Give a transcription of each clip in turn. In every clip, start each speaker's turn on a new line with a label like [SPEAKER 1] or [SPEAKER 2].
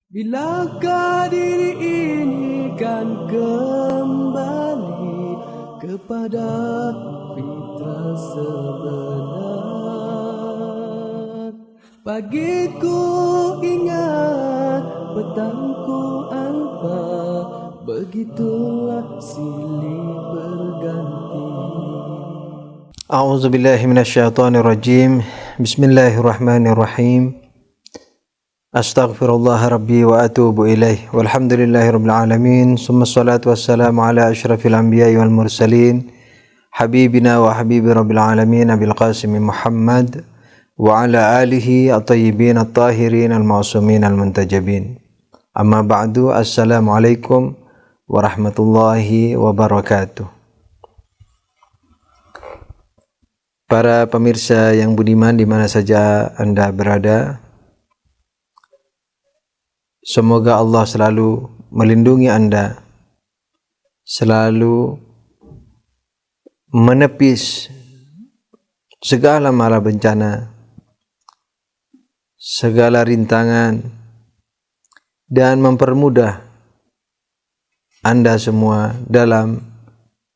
[SPEAKER 1] Bilakah diri ini kan kembali kepada fitrah sebenar. Pagiku ingat, petangku alpa, begitulah silih berganti.
[SPEAKER 2] A'udzubillahi minasyaitonirrajim. Bismillahirrahmanirrahim. Astaghfirullah rabbi wa atubu ilaih. Walhamdulillahi rabbil alamin. Summa salatu wassalamu ala asyrafil anbiya'i wal mursalin. Habibina wa habibi rabbil alamin Abil Qasim Muhammad wa ala alihi at-tayyibin at-tahirin al-ma'sumin al-muntajabin. Amma ba'du. Assalamualaikum warahmatullahi wabarakatuh. Para pemirsa yang budiman di mana saja Anda berada, semoga Allah selalu melindungi Anda, selalu menepis segala mara bencana, segala rintangan, dan mempermudah Anda semua dalam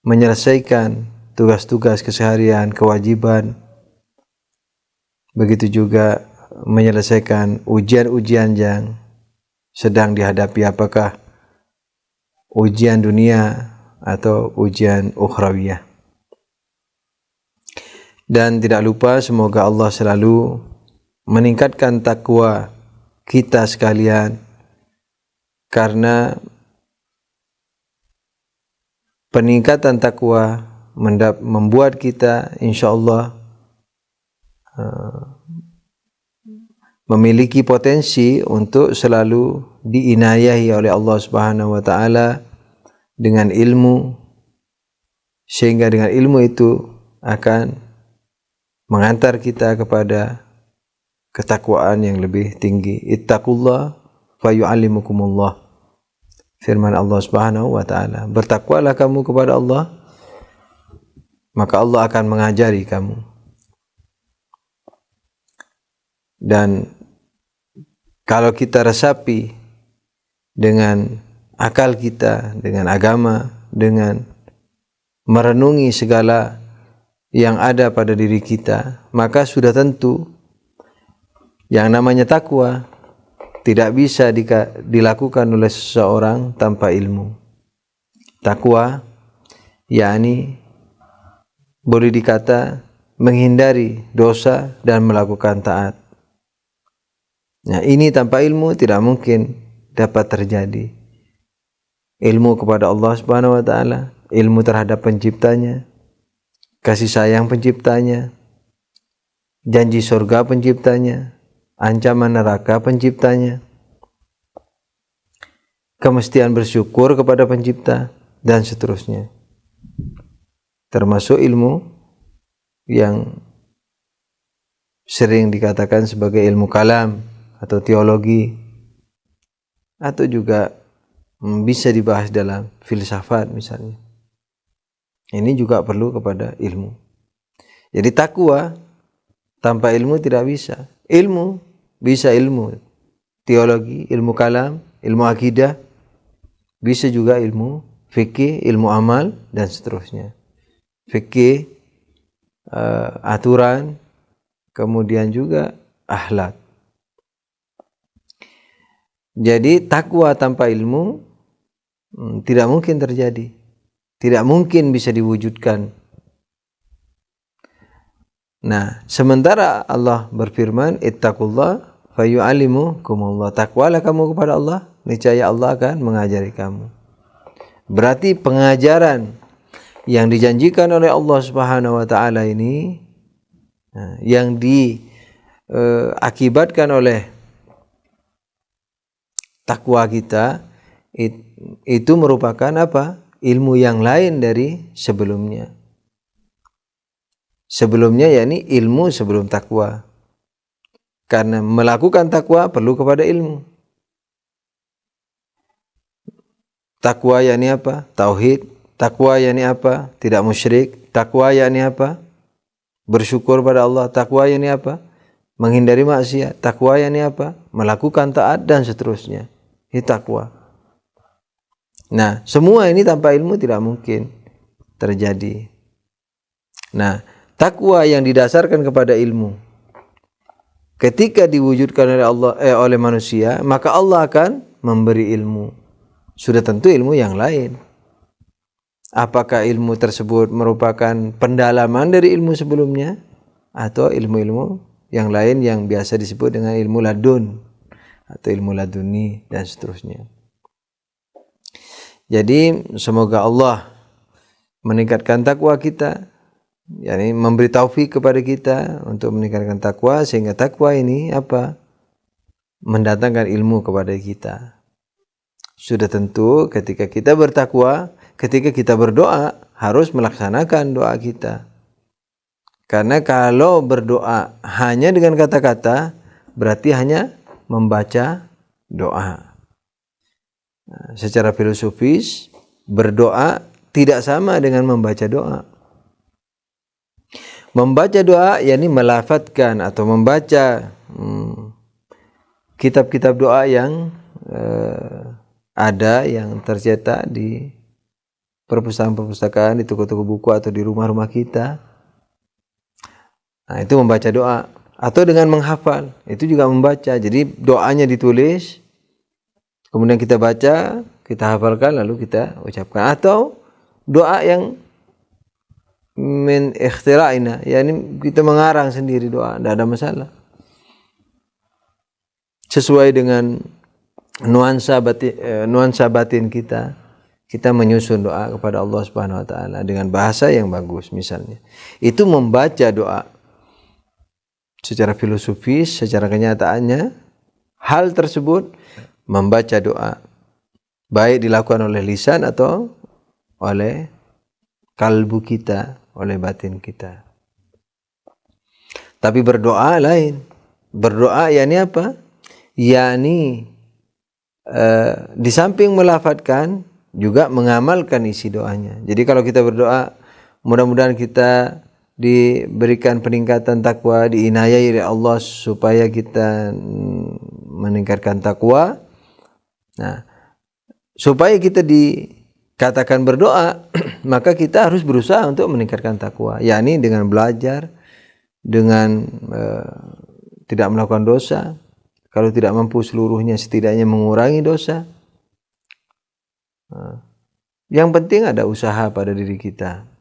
[SPEAKER 2] menyelesaikan tugas-tugas keseharian, kewajiban, begitu juga menyelesaikan ujian-ujian yang sedang dihadapi, apakah ujian dunia atau ujian ukhrawiyah. Dan tidak lupa semoga Allah selalu meningkatkan takwa kita sekalian, karena peningkatan takwa membuat kita insyaallah memiliki potensi untuk selalu diinayahi oleh Allah Subhanahu wa taala dengan ilmu, sehingga dengan ilmu itu akan mengantar kita kepada ketakwaan yang lebih tinggi. Ittaqullah fa yu'allimukumullah. Firman Allah Subhanahu wa taala, bertakwalah kamu kepada Allah, maka Allah akan mengajari kamu. Dan kalau kita resapi dengan akal kita, dengan agama, dengan merenungi segala yang ada pada diri kita, maka sudah tentu yang namanya takwa tidak bisa dilakukan oleh seseorang tanpa ilmu. Takwa yakni boleh dikata menghindari dosa dan melakukan taat. Nah, ini tanpa ilmu tidak mungkin dapat terjadi. Ilmu kepada Allah Subhanahu wa taala, ilmu terhadap penciptanya, kasih sayang penciptanya, janji surga penciptanya, ancaman neraka penciptanya, kemestian bersyukur kepada pencipta, dan seterusnya. Termasuk ilmu yang sering dikatakan sebagai ilmu kalam atau teologi, atau juga bisa dibahas dalam filsafat misalnya. Ini juga perlu kepada ilmu. Jadi takwa tanpa ilmu tidak bisa. Ilmu bisa, ilmu teologi, ilmu kalam, ilmu akidah, bisa juga ilmu fikih, ilmu amal, dan seterusnya. Fikih, aturan, kemudian juga akhlak. Jadi takwa tanpa ilmu tidak mungkin terjadi, tidak mungkin bisa diwujudkan. Nah, sementara Allah berfirman, ittaqullah fa yu'allimukumullah. Takwalah kamu kepada Allah, niscaya Allah akan mengajari kamu. Berarti pengajaran yang dijanjikan oleh Allah Subhanahu wa taala ini, yang diakibatkan oleh takwa kita, itu merupakan apa? Ilmu yang lain dari sebelumnya. Sebelumnya yakni ilmu sebelum takwa. Karena melakukan takwa perlu kepada ilmu. Takwa yakni apa? Tauhid. Takwa yakni apa? Tidak musyrik. Takwa yakni apa? Bersyukur pada Allah. Takwa yakni apa? Menghindari maksiat. Takwa yakni apa? Melakukan taat dan seterusnya. Itu takwa. Nah, semua ini tanpa ilmu tidak mungkin terjadi. Nah, takwa yang didasarkan kepada ilmu, ketika diwujudkan oleh oleh manusia, maka Allah akan memberi ilmu. Sudah tentu ilmu yang lain. Apakah ilmu tersebut merupakan pendalaman dari ilmu sebelumnya, atau ilmu-ilmu yang lain yang biasa disebut dengan ilmu ladun atau ilmu laduni dan seterusnya. Jadi semoga Allah meningkatkan takwa kita, yakni memberi taufik kepada kita untuk meningkatkan takwa, sehingga takwa ini apa? Mendatangkan ilmu kepada kita. Sudah tentu ketika kita bertakwa, ketika kita berdoa harus melaksanakan doa kita. Karena kalau berdoa hanya dengan kata-kata, berarti hanya membaca doa. Nah, secara filosofis, berdoa tidak sama dengan membaca doa. Membaca doa yakni melafadzkan atau membaca kitab-kitab doa yang ada, yang tercetak di perpustakaan-perpustakaan, di toko-toko buku atau di rumah-rumah kita. Nah, itu membaca doa. Atau dengan menghafal, itu juga membaca. Jadi doanya ditulis, kemudian kita baca, kita hafalkan, lalu kita ucapkan. Atau doa yang min ikhtira'ina, yakni kita mengarang sendiri doa, tidak ada masalah. Sesuai dengan nuansa batin kita, kita menyusun doa kepada Allah Subhanahu wa taala dengan bahasa yang bagus misalnya. Itu membaca doa. Secara filosofis, secara kenyataannya, hal tersebut membaca doa, baik dilakukan oleh lisan atau oleh kalbu kita, oleh batin kita. Tapi berdoa lain. Berdoa yakni apa? Yakni di samping melafadzkan juga mengamalkan isi doanya. Jadi kalau kita berdoa, mudah-mudahan kita diberikan peningkatan takwa, diinayai oleh Allah supaya kita meningkatkan takwa. Nah, supaya kita dikatakan berdoa, maka kita harus berusaha untuk meningkatkan takwa, yakni dengan belajar, dengan tidak melakukan dosa. Kalau tidak mampu seluruhnya, setidaknya mengurangi dosa. Yang penting ada usaha pada diri kita.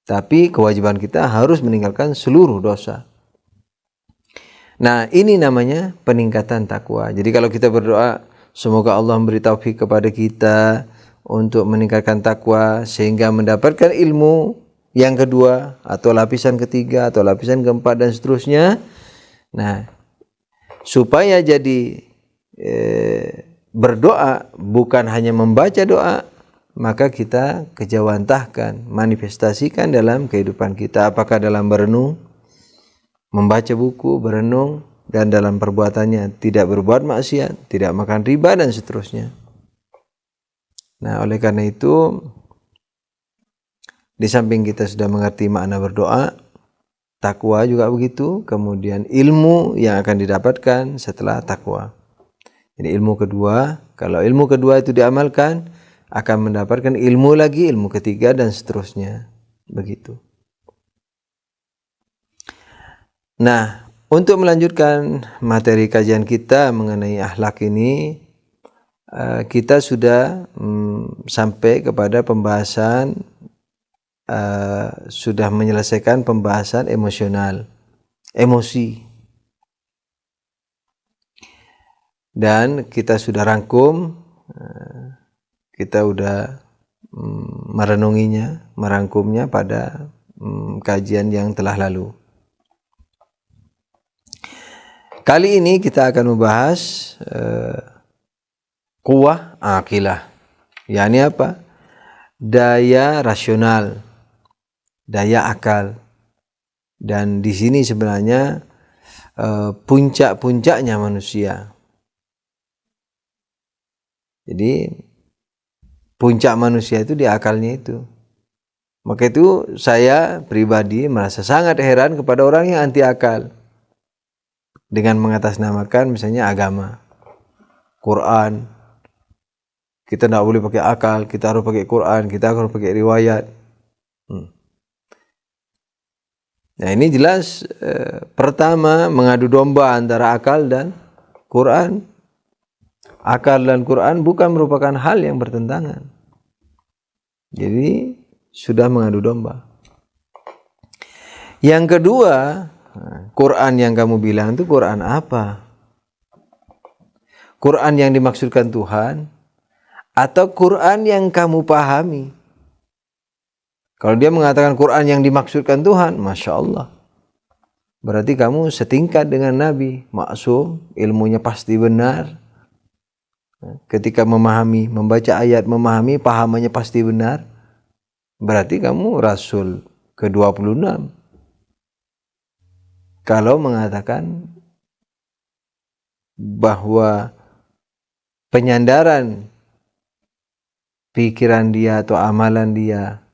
[SPEAKER 2] Tapi kewajiban kita harus meninggalkan seluruh dosa. Nah, ini namanya peningkatan takwa. Jadi kalau kita berdoa, semoga Allah memberi taufik kepada kita untuk meningkatkan takwa sehingga mendapatkan ilmu yang kedua atau lapisan ketiga atau lapisan keempat dan seterusnya. Nah, supaya jadi berdoa bukan hanya membaca doa, maka kita kejawantahkan, manifestasikan dalam kehidupan kita. Apakah dalam berenung, membaca buku, berenung, dan dalam perbuatannya tidak berbuat maksiat, tidak makan riba, dan seterusnya. Nah, oleh karena itu, di samping kita sudah mengerti makna berdoa, takwa juga begitu, kemudian ilmu yang akan didapatkan setelah takwa. Jadi ilmu kedua, kalau ilmu kedua itu diamalkan, akan mendapatkan ilmu lagi, ilmu ketiga, dan seterusnya. Begitu. Nah, untuk melanjutkan materi kajian kita mengenai akhlak ini, kita sudah sampai kepada pembahasan, sudah menyelesaikan pembahasan emosional, emosi. Dan kita sudah rangkum, kita sudah merenunginya, merangkumnya pada kajian yang telah lalu. Kali ini kita akan membahas quwwah aqilah. yakni apa? Daya rasional, daya akal. Dan di sini sebenarnya puncak-puncaknya manusia. Jadi puncak manusia itu di akalnya itu. Maka itu saya pribadi merasa sangat heran kepada orang yang anti akal dengan mengatasnamakan misalnya agama. Quran. Kita tidak boleh pakai akal, kita harus pakai Quran, kita harus pakai riwayat. Nah ini jelas pertama mengadu domba antara akal dan Quran. Akal dan Quran bukan merupakan hal yang bertentangan. Jadi sudah mengadu domba. Yang kedua, Quran yang kamu bilang itu Quran apa? Quran yang dimaksudkan Tuhan atau Quran yang kamu pahami? Kalau dia mengatakan Quran yang dimaksudkan Tuhan, Masya Allah, berarti kamu setingkat dengan Nabi, maksum, ilmunya pasti benar. Ketika memahami, membaca ayat, memahami, pahamannya pasti benar. Berarti kamu Rasul ke-26. Kalau mengatakan bahwa penyandaran pikiran dia atau amalan dia,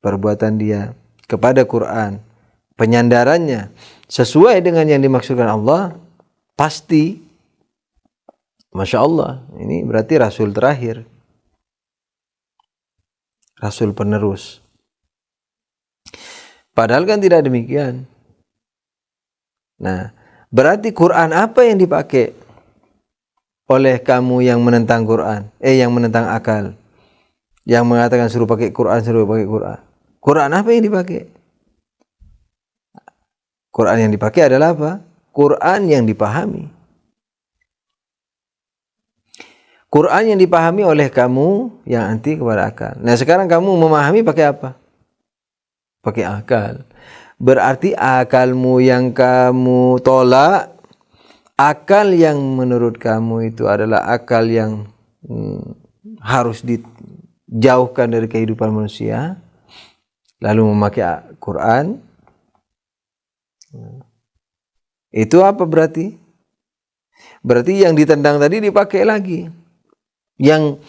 [SPEAKER 2] perbuatan dia kepada Quran, penyandarannya sesuai dengan yang dimaksudkan Allah, pasti, Masya Allah, ini berarti Rasul terakhir, Rasul penerus. Padahal kan tidak demikian. Nah, berarti Quran apa yang dipakai oleh kamu yang menentang Quran, yang menentang akal, yang mengatakan suruh pakai Quran, suruh pakai Quran. Quran apa yang dipakai? Quran yang dipakai adalah apa? Quran yang dipahami. Quran yang dipahami oleh kamu yang anti kepada akal. Nah sekarang kamu memahami pakai apa? Pakai akal. Berarti akalmu yang kamu tolak, akal yang menurut kamu itu adalah akal yang harus dijauhkan dari kehidupan manusia, lalu memakai Quran, itu apa berarti? Berarti yang ditendang tadi dipakai lagi. Yang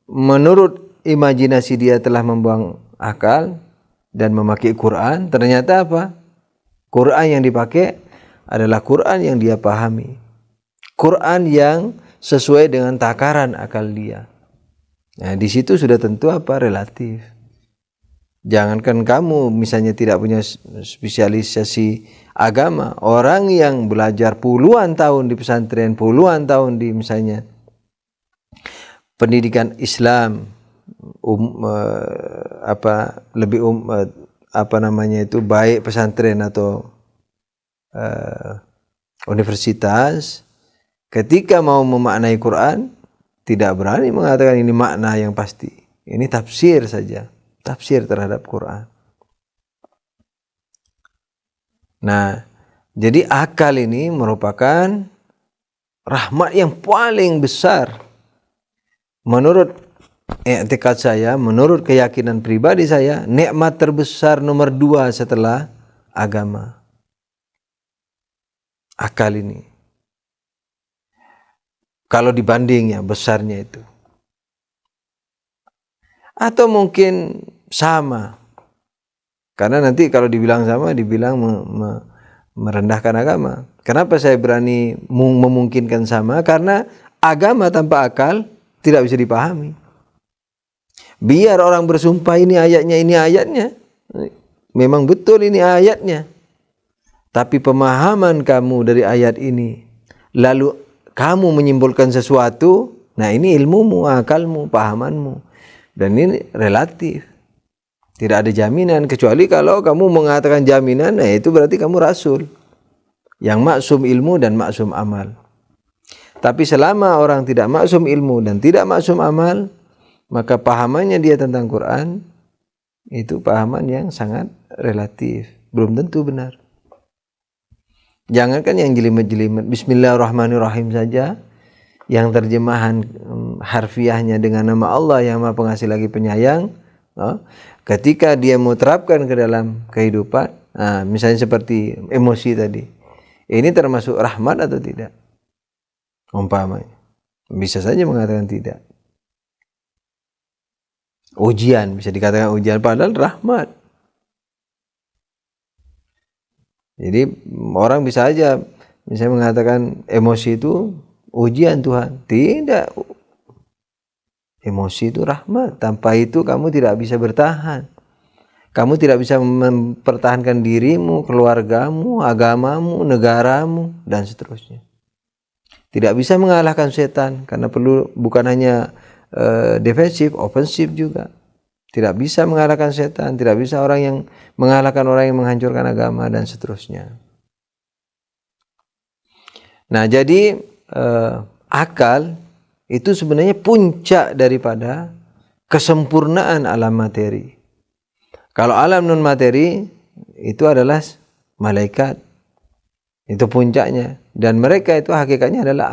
[SPEAKER 2] menurut imajinasi dia telah membuang akal dan memakai Quran, ternyata apa? Quran yang dipakai adalah Quran yang dia pahami. Quran yang sesuai dengan takaran akal dia. Nah, di situ sudah tentu apa? Relatif. Jangankan kamu misalnya tidak punya spesialisasi agama, orang yang belajar puluhan tahun di pesantren, puluhan tahun di misalnya pendidikan Islam, baik pesantren atau universitas, ketika mau memaknai Quran tidak berani mengatakan ini makna yang pasti. Ini tafsir saja, tafsir terhadap Quran. Nah, jadi akal ini merupakan rahmat yang paling besar. Menurut i'tikad saya, menurut keyakinan pribadi saya, nikmat terbesar nomor 2 setelah agama. Akal ini. Kalau dibanding ya besarnya itu. Atau mungkin sama. Karena nanti kalau dibilang sama, dibilang merendahkan agama. Kenapa saya berani memungkinkan sama? Karena agama tanpa akal tidak bisa dipahami. Biar orang bersumpah ini ayatnya. Memang betul ini ayatnya. Tapi pemahaman kamu dari ayat ini, lalu kamu menyimpulkan sesuatu, nah ini ilmumu, akalmu, pahamanmu. Dan ini relatif. Tidak ada jaminan, kecuali kalau kamu mengatakan jaminan, nah itu berarti kamu Rasul. Yang maksum ilmu dan maksum amal. Tapi selama orang tidak maksum ilmu dan tidak maksum amal, maka pahamannya dia tentang Quran itu pahaman yang sangat relatif, belum tentu benar. Jangankan yang jelimet-jelimet, Bismillahirrahmanirrahim saja, yang terjemahan harfiahnya dengan nama Allah yang Maha Pengasih lagi Penyayang, ketika dia mau terapkan ke dalam kehidupan, misalnya seperti emosi tadi, ini termasuk rahmat atau tidak? Umpamanya, bisa saja mengatakan tidak. Ujian, bisa dikatakan ujian, padahal rahmat. Jadi orang bisa aja misalnya mengatakan emosi itu ujian Tuhan. Tidak. Emosi itu rahmat. Tanpa itu kamu tidak bisa bertahan. Kamu tidak bisa mempertahankan dirimu, keluargamu, agamamu, negaramu, dan seterusnya. Tidak bisa mengalahkan setan, karena perlu bukan hanya defensif, ofensif juga. Tidak bisa mengalahkan setan, tidak bisa orang yang mengalahkan orang yang menghancurkan agama, dan seterusnya. Nah, jadi akal itu sebenarnya puncak daripada kesempurnaan alam materi. Kalau alam non materi itu adalah malaikat, itu puncaknya, dan mereka itu hakikatnya adalah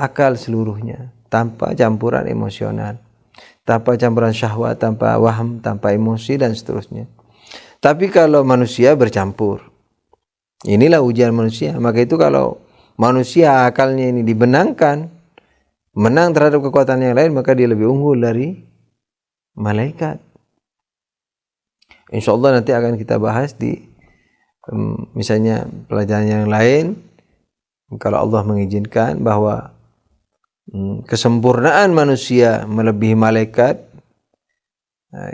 [SPEAKER 2] akal seluruhnya, tanpa campuran emosional, tanpa campuran syahwat, tanpa waham, tanpa emosi, dan seterusnya. Tapi kalau manusia bercampur, inilah ujian manusia. Maka itu kalau manusia akalnya ini dibenangkan, menang terhadap kekuatan yang lain, maka dia lebih unggul dari malaikat. Insya Allah nanti akan kita bahas di misalnya pelajaran yang lain, kalau Allah mengizinkan, bahwa kesempurnaan manusia melebihi malaikat,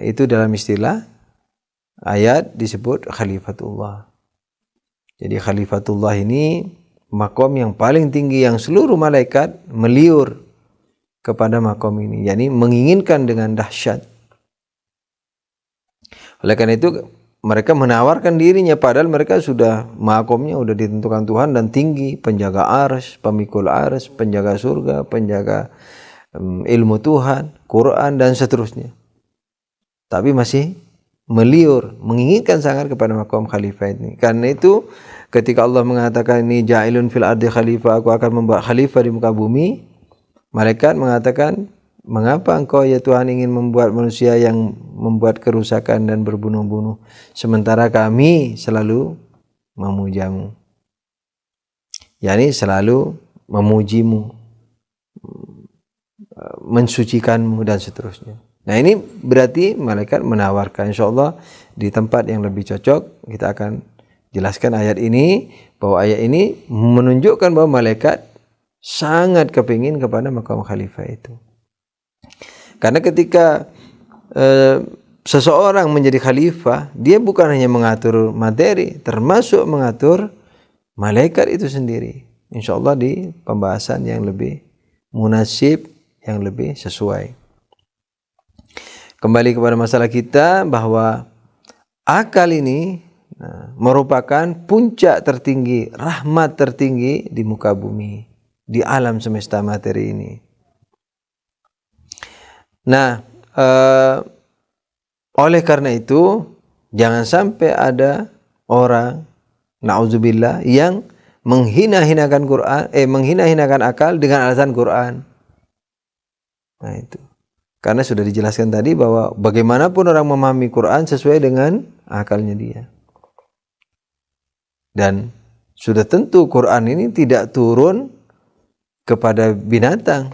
[SPEAKER 2] itu dalam istilah ayat disebut khalifatullah. Jadi khalifatullah ini makom yang paling tinggi, yang seluruh malaikat meliur kepada makom ini, yakni menginginkan dengan dahsyat. Oleh karena itu mereka menawarkan dirinya, padahal mereka sudah makomnya sudah ditentukan Tuhan dan tinggi, penjaga arsy, pemikul arsy, penjaga surga, penjaga ilmu Tuhan, Quran, dan seterusnya. Tapi masih meliur, menginginkan sangat kepada makom khalifah ini. Karena itu ketika Allah mengatakan ini ja'ilun fil ardi khalifah, aku akan membuat khalifah di muka bumi, malaikat mengatakan, mengapa engkau ya Tuhan ingin membuat manusia yang membuat kerusakan dan berbunuh-bunuh, sementara kami selalu memujamu, yakni selalu memujimu, mensucikanmu, dan seterusnya. Nah, ini berarti malaikat menawarkan. Insya Allah di tempat yang lebih cocok kita akan jelaskan ayat ini, bahwa ayat ini menunjukkan bahwa malaikat sangat kepingin kepada makam khalifah itu. Karena ketika seseorang menjadi khalifah, dia bukan hanya mengatur materi, termasuk mengatur malaikat itu sendiri. Insya Allah di pembahasan yang lebih munasib, yang lebih sesuai. Kembali kepada masalah kita, bahwa akal ini merupakan puncak tertinggi, rahmat tertinggi di muka bumi, di alam semesta materi ini. Nah, oleh karena itu jangan sampai ada orang, na'udzubillah, yang menghina-hinakan Quran, menghina-hinakan akal dengan alasan Quran. Nah, itu. Karena sudah dijelaskan tadi bahwa bagaimanapun orang memahami Quran sesuai dengan akalnya dia. Dan sudah tentu Quran ini tidak turun kepada binatang.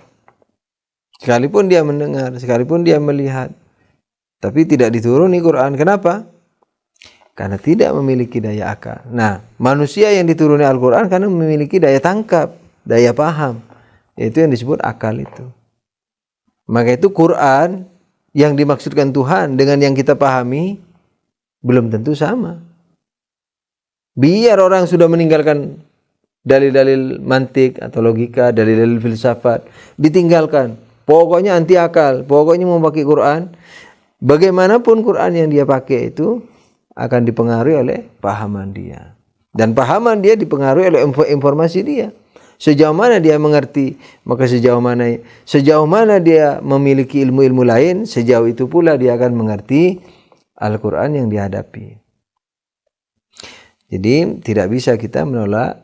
[SPEAKER 2] Sekalipun dia mendengar, sekalipun dia melihat, tapi tidak dituruni Quran. Kenapa? Karena tidak memiliki daya akal. Nah, manusia yang dituruni Al-Quran karena memiliki daya tangkap, daya paham. Itu yang disebut akal itu. Maka itu Quran yang dimaksudkan Tuhan dengan yang kita pahami belum tentu sama. Biar orang sudah meninggalkan dalil-dalil mantik atau logika, dalil-dalil filsafat, ditinggalkan. Pokoknya anti akal, pokoknya mau pakai Quran. Bagaimanapun Quran yang dia pakai itu akan dipengaruhi oleh pahaman dia. Dan pahaman dia dipengaruhi oleh informasi dia. Sejauh mana dia mengerti, maka sejauh mana dia memiliki ilmu-ilmu lain, sejauh itu pula dia akan mengerti Al-Quran yang dihadapi. Jadi tidak bisa kita menolak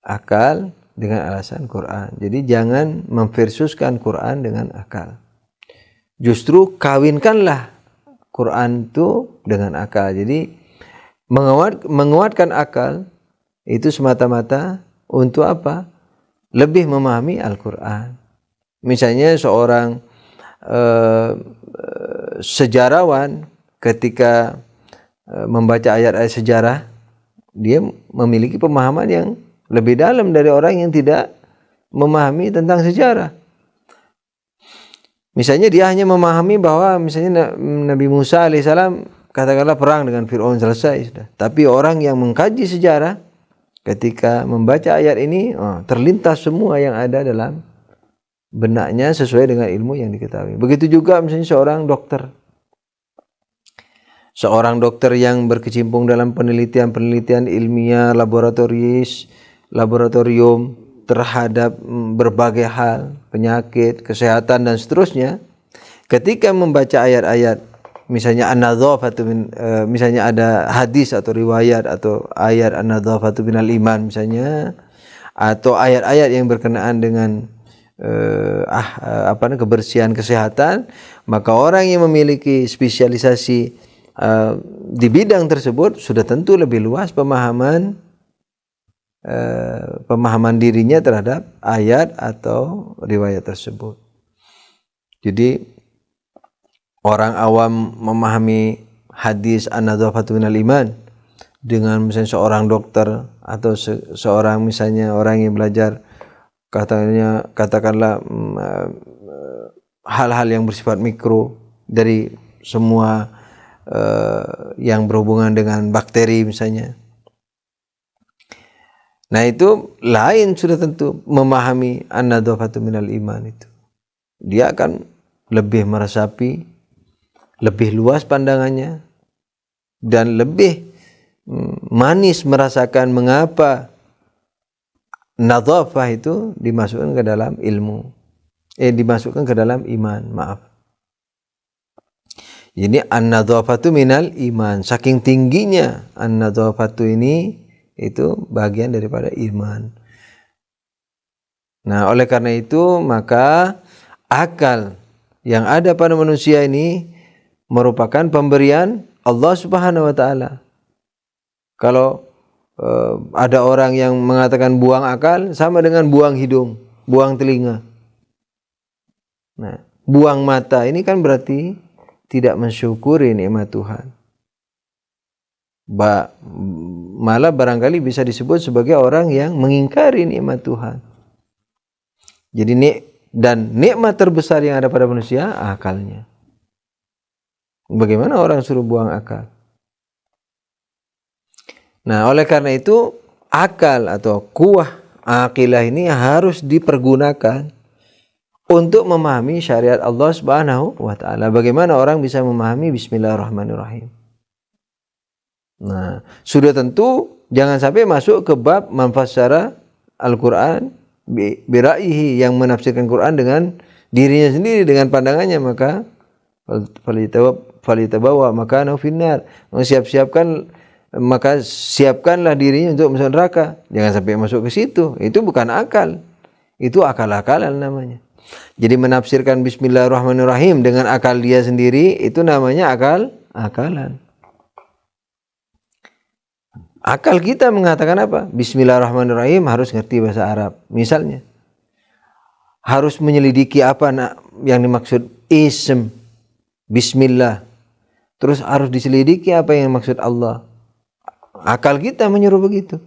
[SPEAKER 2] akal dengan alasan Quran. Jadi jangan memversuskan Quran dengan akal. Justru kawinkanlah Quran itu dengan akal. Jadi menguatkan akal itu semata-mata untuk apa? Lebih memahami Al-Quran. Misalnya seorang sejarawan ketika membaca ayat-ayat sejarah, dia memiliki pemahaman yang lebih dalam dari orang yang tidak memahami tentang sejarah. Misalnya dia hanya memahami bahwa misalnya Nabi Musa alaihissalam katakanlah perang dengan Fir'aun selesai sudah. Tapi orang yang mengkaji sejarah ketika membaca ayat ini terlintas semua yang ada dalam benaknya sesuai dengan ilmu yang diketahui. Begitu juga misalnya seorang dokter. Seorang dokter yang berkecimpung dalam penelitian-penelitian ilmiah, laboratorium terhadap berbagai hal, penyakit, kesehatan dan seterusnya. Ketika membaca ayat-ayat, misalnya an-nadhafatu misalnya ada hadis atau riwayat atau ayat an-nadhafatu minal iman misalnya, atau ayat-ayat yang berkenaan dengan kebersihan kesehatan, maka orang yang memiliki spesialisasi di bidang tersebut sudah tentu lebih luas pemahaman dirinya terhadap ayat atau riwayat tersebut. Jadi orang awam memahami hadis an-nadhafatu minal iman dengan misalnya seorang dokter atau seorang misalnya orang yang belajar katakanlah hal-hal yang bersifat mikro dari semua yang berhubungan dengan bakteri misalnya. Nah itu lain sudah tentu memahami an-nadhafatu minal iman itu. Dia akan lebih meresapi, lebih luas pandangannya, dan lebih manis merasakan mengapa nadhafah itu dimasukkan ke dalam ilmu. Dimasukkan ke dalam iman, maaf. Ini an-nadhafatu minal iman. Saking tingginya an-nadhafatu ini, itu bagian daripada iman. Nah, oleh karena itu maka akal yang ada pada manusia ini merupakan pemberian Allah Subhanahu wa taala. Kalau ada orang yang mengatakan buang akal sama dengan buang hidung, buang telinga. Nah, buang mata ini kan berarti tidak mensyukuri nikmat Tuhan. Malah barangkali bisa disebut sebagai orang yang mengingkari nikmat Tuhan. Jadi nikmat terbesar yang ada pada manusia akalnya. Bagaimana orang suruh buang akal? Nah, oleh karena itu akal atau kuwah aqilah ini harus dipergunakan untuk memahami syariat Allah Subhanahu wa taala. Bagaimana orang bisa memahami bismillahirrahmanirrahim? Nah, sudah tentu jangan sampai masuk ke bab manfassara Al-Quran biraihi, yang menafsirkan Quran dengan dirinya sendiri, dengan pandangannya, maka falitabawa makanahu finnar, maka siapkanlah dirinya untuk masuk neraka. Jangan sampai masuk ke situ. Itu bukan akal, itu akal-akalan namanya. Jadi menafsirkan bismillahirrahmanirrahim dengan akal dia sendiri, itu namanya akal-akalan. Akal kita mengatakan apa? Bismillahirrahmanirrahim, harus ngerti bahasa Arab. Misalnya, harus menyelidiki apa yang dimaksud ism, bismillah. Terus harus diselidiki apa yang dimaksud Allah. Akal kita menyuruh begitu.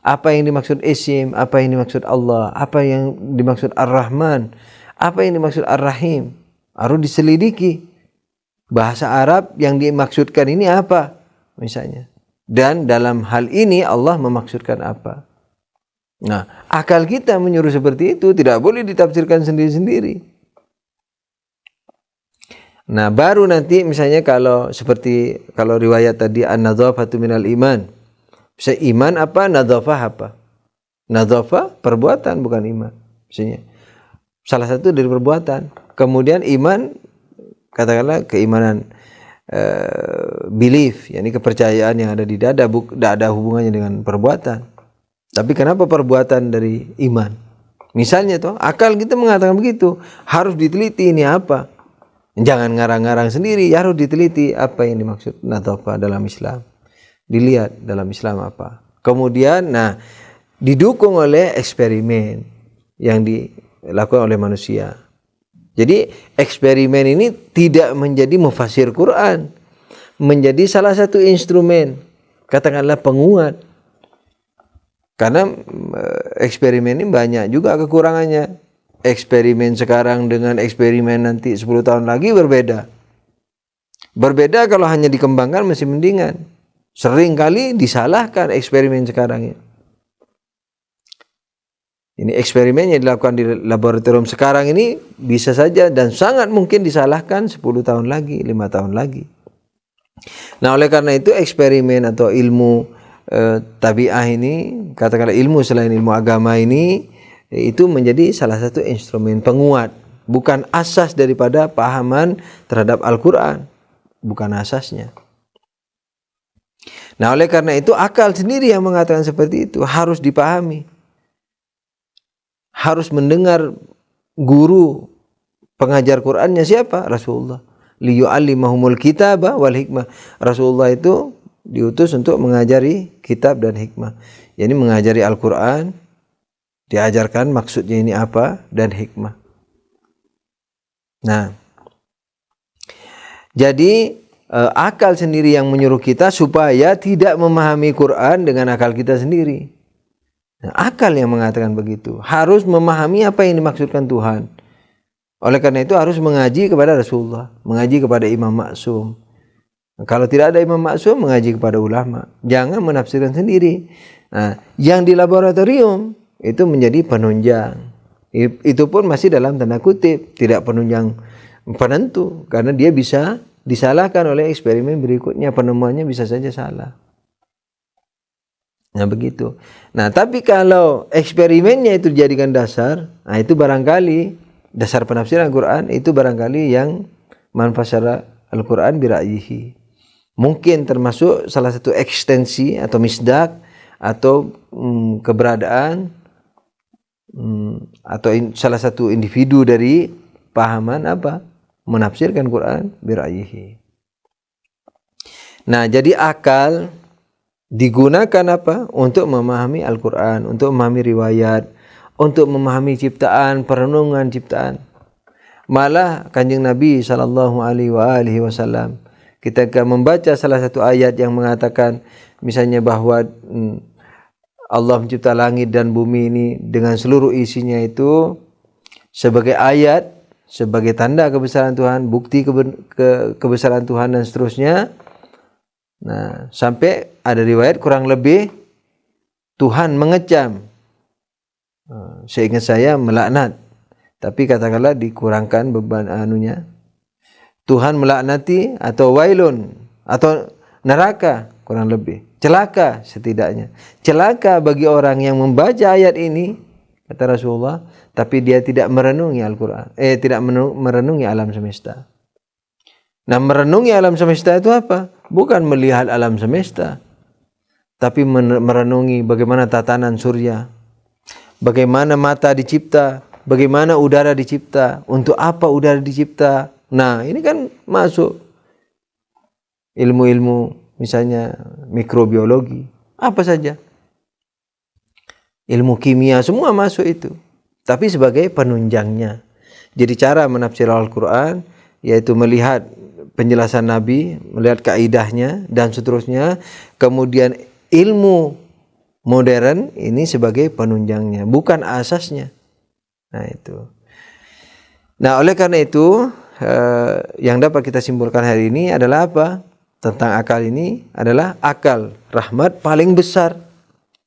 [SPEAKER 2] Apa yang dimaksud isim, apa yang dimaksud Allah, apa yang dimaksud Ar-Rahman, apa yang dimaksud Ar-Rahim. Harus diselidiki. Bahasa Arab yang dimaksudkan ini apa? Misalnya. Dan dalam hal ini Allah memaksudkan apa? Nah, akal kita menyuruh seperti itu, tidak boleh ditafsirkan sendiri-sendiri. Nah, baru nanti misalnya kalau riwayat tadi an-nadhafatu minal iman. Bisa iman apa, nadhafah apa? Nadhafah perbuatan, bukan iman. Misalnya salah satu dari perbuatan. Kemudian iman, katakanlah keimanan, belief, yakni kepercayaan yang ada di dada, tidak ada hubungannya dengan perbuatan. Tapi kenapa perbuatan dari iman? Misalnya toh, akal kita mengatakan begitu, harus diteliti ini apa. Jangan ngarang-ngarang sendiri, harus diteliti apa yang dimaksud nadhafah dalam Islam. Dilihat dalam Islam apa. Kemudian, didukung oleh eksperimen yang dilakukan oleh manusia. Jadi eksperimen ini tidak menjadi mufasir Quran, menjadi salah satu instrumen, katakanlah penguat. Karena eksperimen ini banyak juga kekurangannya. Eksperimen sekarang dengan eksperimen nanti 10 tahun lagi berbeda. Berbeda kalau hanya dikembangkan masih mendingan. Sering kali disalahkan eksperimen sekarang ini. Ini eksperimen yang dilakukan di laboratorium sekarang ini bisa saja dan sangat mungkin disalahkan 10 tahun lagi, 5 tahun lagi. Nah, oleh karena itu eksperimen atau ilmu tabiah ini, katakanlah ilmu selain ilmu agama ini, itu menjadi salah satu instrumen penguat, bukan asas daripada pahaman terhadap Al-Quran, bukan asasnya. Nah, oleh karena itu akal sendiri yang mengatakan seperti itu harus dipahami. Harus mendengar guru pengajar Qur'annya siapa? Rasulullah. Liyu'allimahumul kitaba wal hikmah. Rasulullah itu diutus untuk mengajari kitab dan hikmah. Yani mengajari Al-Qur'an, diajarkan maksudnya ini apa dan hikmah. Nah, jadi akal sendiri yang menyuruh kita supaya tidak memahami Quran dengan akal kita sendiri. Nah, akal yang mengatakan begitu. Harus memahami apa yang dimaksudkan Tuhan. Oleh karena itu harus mengaji kepada Rasulullah, mengaji kepada Imam Maksum. Kalau tidak ada Imam Maksum, mengaji kepada ulama. Jangan menafsirkan sendiri. Nah, yang di laboratorium itu menjadi penunjang. Itu pun masih dalam tanda kutip, tidak penunjang penentu, karena dia bisa disalahkan oleh eksperimen berikutnya, penemuannya bisa saja salah. Nah, begitu. Nah, tapi kalau eksperimennya itu dijadikan dasar, nah itu barangkali dasar penafsiran Al-Quran itu barangkali yang man fassara Al-Quran bira'yihi. Mungkin termasuk salah satu ekstensi atau misdak atau keberadaan atau salah satu individu dari pahaman apa? Menafsirkan Quran bira'yihi. Nah, jadi akal digunakan apa? Untuk memahami Al-Quran, untuk memahami riwayat, untuk memahami ciptaan, perenungan ciptaan. Malah Kanjeng Nabi SAW ketika membaca salah satu ayat yang mengatakan misalnya bahwa Allah mencipta langit dan bumi ini dengan seluruh isinya itu sebagai ayat, sebagai tanda kebesaran Tuhan, bukti kebesaran Tuhan dan seterusnya. Nah, sampai ada riwayat kurang lebih Tuhan mengecam. Seingat saya melaknat. Tapi katakanlah dikurangkan beban anunya. Tuhan melaknati atau wailun atau neraka kurang lebih. Celaka setidaknya. Celaka bagi orang yang membaca ayat ini, kata Rasulullah, tapi dia tidak merenungi Al-Quran. Tidak merenungi alam semesta. Nah, merenungi alam semesta itu apa? Bukan melihat alam semesta, tapi merenungi bagaimana tatanan surya, bagaimana mata dicipta, bagaimana udara dicipta, untuk apa udara dicipta. Nah, ini kan masuk ilmu-ilmu misalnya mikrobiologi, apa saja. Ilmu kimia semua masuk itu. Tapi sebagai penunjangnya. Jadi cara menafsir Al-Quran yaitu melihat penjelasan Nabi, melihat kaidahnya dan seterusnya. Kemudian ilmu modern ini sebagai penunjangnya, bukan asasnya. Nah, itu. Nah, oleh karena itu yang dapat kita simpulkan hari ini adalah apa? Tentang akal ini adalah akal rahmat paling besar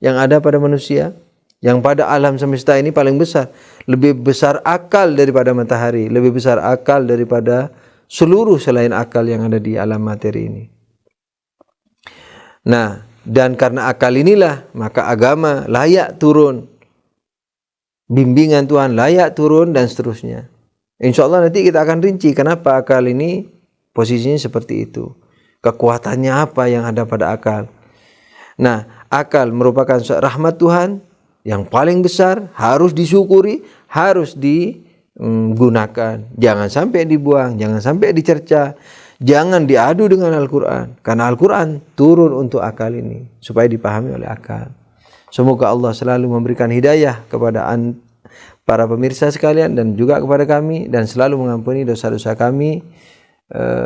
[SPEAKER 2] yang ada pada manusia, yang pada alam semesta ini paling besar. Lebih besar akal daripada matahari, lebih besar akal daripada seluruh selain akal yang ada di alam materi ini. Nah, dan karena akal inilah maka agama layak turun, bimbingan Tuhan layak turun dan seterusnya. Insya Allah nanti kita akan rinci kenapa akal ini posisinya seperti itu, kekuatannya apa yang ada pada akal. Nah, akal merupakan rahmat Tuhan yang paling besar, harus disyukuri, harus digunakan. Jangan sampai dibuang, jangan sampai dicerca, jangan diadu dengan Al-Quran. Karena Al-Quran turun untuk akal ini, supaya dipahami oleh akal. Semoga Allah selalu memberikan hidayah kepada para pemirsa sekalian dan juga kepada kami, dan selalu mengampuni dosa-dosa kami,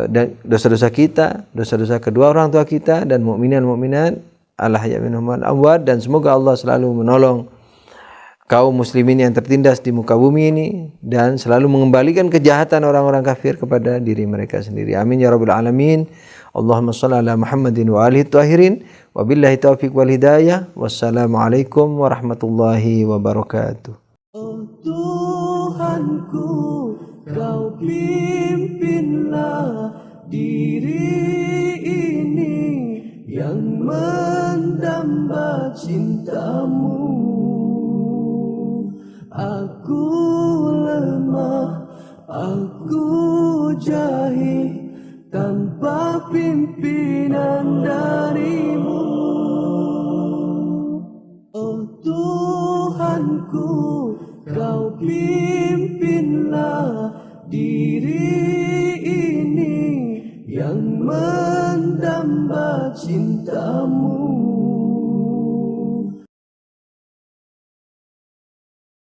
[SPEAKER 2] dan dosa-dosa kita, dosa-dosa kedua orang tua kita, dan mukminin mukminat. al-ahya minhum wal amwat, dan semoga Allah selalu menolong kaum muslimin yang tertindas di muka bumi ini dan selalu mengembalikan kejahatan orang-orang kafir kepada diri mereka sendiri. Amin ya rabbal alamin. Allahumma shalli ala Muhammadin wa alihi tahirin. Wabillahi taufiq wal hidayah. Wassalamualaikum warahmatullahi wabarakatuh.
[SPEAKER 1] Oh Tuhanku, Kau pimpinlah diri ini yang mendamba cintamu. Aku lemah, aku jahil, tanpa pimpinan darimu. Oh Tuhanku, Kau pimpinlah diri ini yang mendamba cintamu.